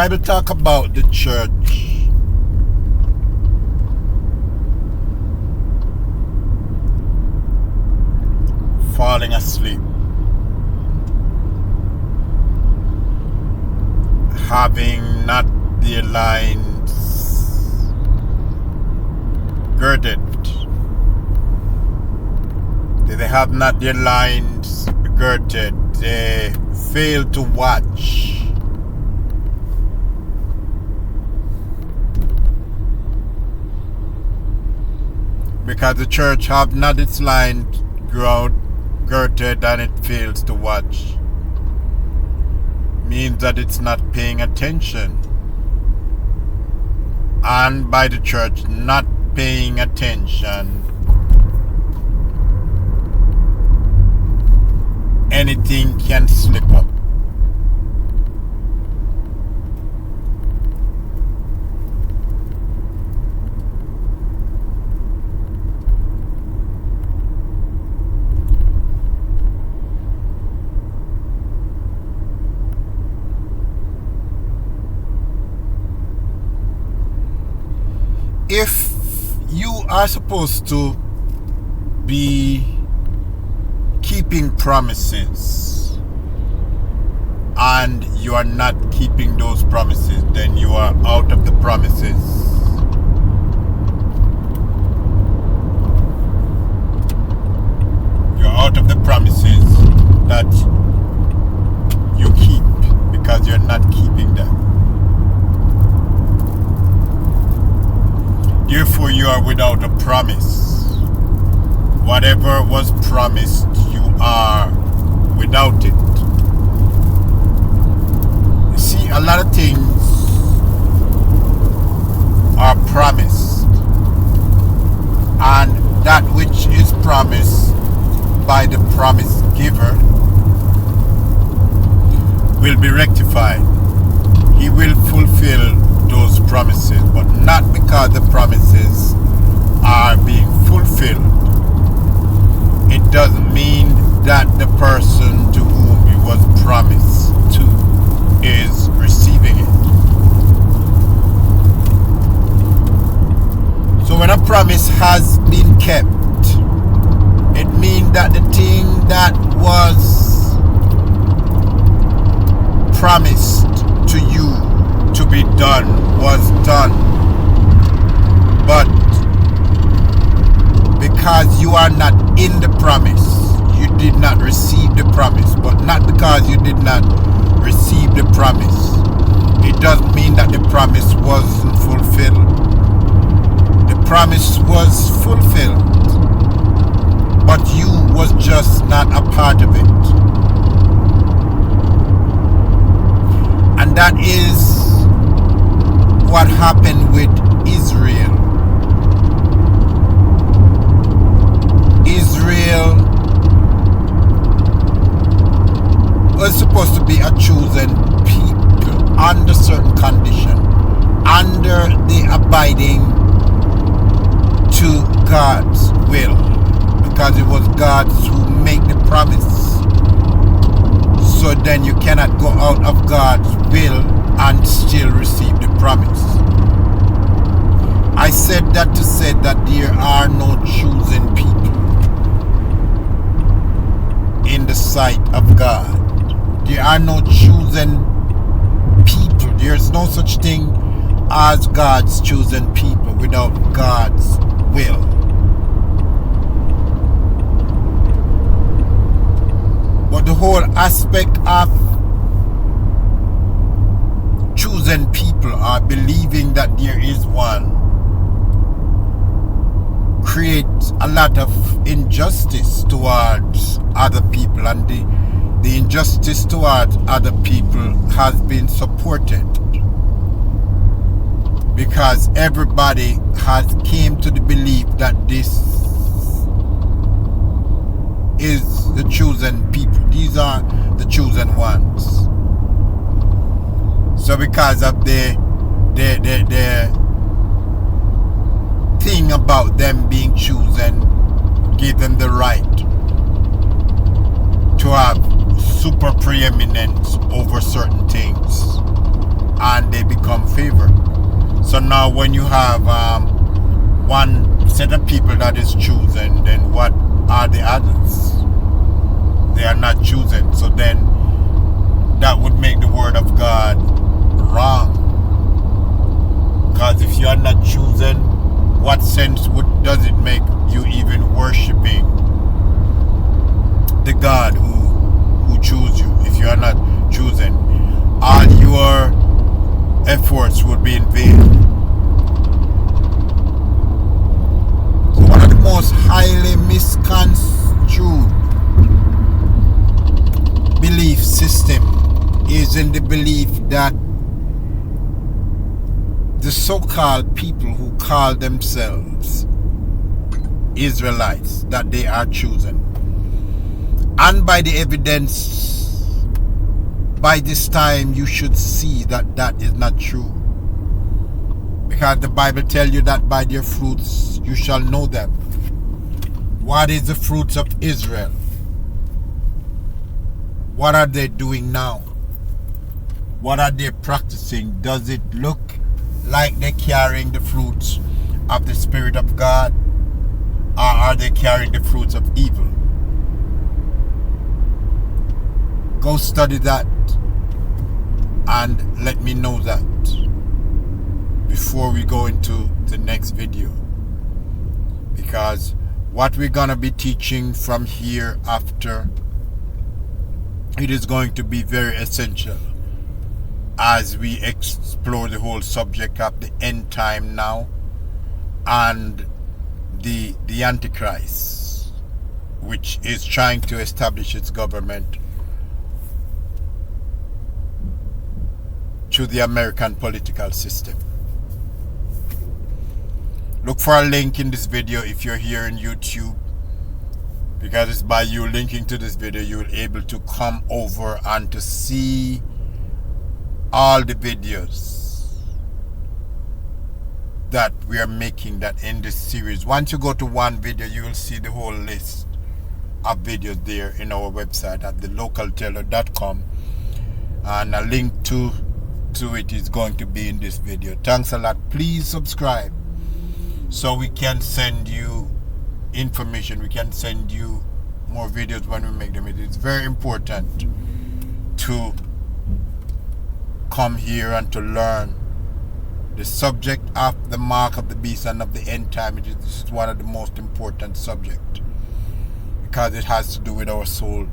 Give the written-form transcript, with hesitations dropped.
Bible talk about the church falling asleep, having not their lines girded. They have not their lines girded. They fail to watch. Because the church have not its lines girded and it fails to watch, means that it's not paying attention. And by the church not paying attention, anything can slip up. If you are supposed to be keeping promises and you are not keeping those promises, then you are out of the promises. You're out of the promises that you keep because you're not keeping them. Therefore, you are without a promise. Whatever was promised, you are without it. You see, a lot of things are promised, and that which is promised by the promise giver will be rectified. He will fulfill those promises, but not because the promises are being fulfilled. It doesn't mean that the person to whom it was promised to is receiving it. So when a promise has been kept, it means that the thing that was promised to you to be done was done. But because you are not in the promise, you did not receive the promise. But not because you did not receive the promise, it doesn't mean that the promise wasn't fulfilled. The promise was fulfilled, but you was just not a part of it. And that is what happened with Israel. Israel was supposed to be a chosen people under certain condition, under the abiding to God's will, because it was God who made the promise. So then you cannot go out of God's will and still receive the promise. I said that to say that there are no chosen people in the sight of God. There are no chosen people. There's no such thing as God's chosen people without God's will. But the whole aspect of chosen people are believing that there is one creates a lot of injustice towards other people, and the injustice towards other people has been supported because everybody has came to the belief that this is the chosen people. These are the chosen ones. So because of the thing about them being chosen, give them the right to have super preeminence over certain things. and they become favored. So now when you have one set of people that is chosen, then what are the others? They are not chosen. So then that would make the word of God wrong. Because if you are not chosen, what sense does it make you even worshiping the God who chose you? If you are not chosen, all your efforts would be in vain. So one of the most highly misconstrued belief system is in the belief that the so-called people who call themselves Israelites, that they are chosen. And by the evidence, by this time you should see that that is not true. Because the Bible tells you that by their fruits you shall know them. What is the fruits of Israel? What are they doing now? What are they practicing? Does it look like they're carrying the fruits of the Spirit of God? Or are they carrying the fruits of evil? Go study that and let me know that before we go into the next video. Because what we're going to be teaching from here after, it is going to be very essential as we explore the whole subject of the end time now and the Antichrist, which is trying to establish its government through the American political system. Look for a link in this video if you're here in YouTube, because it's by you linking to this video you'll be able to come over and to see all the videos that we are making that in this series. Once you go to one video, you will see the whole list of videos there in our website at thelocalteller.com, and a link to it is going to be in this video. Thanks a lot. Please subscribe so we can send you information, we can send you more videos when we make them. It is very important to come here and to learn the subject of the mark of the beast and of the end time. This is one of the most important subjects because it has to do with our soul.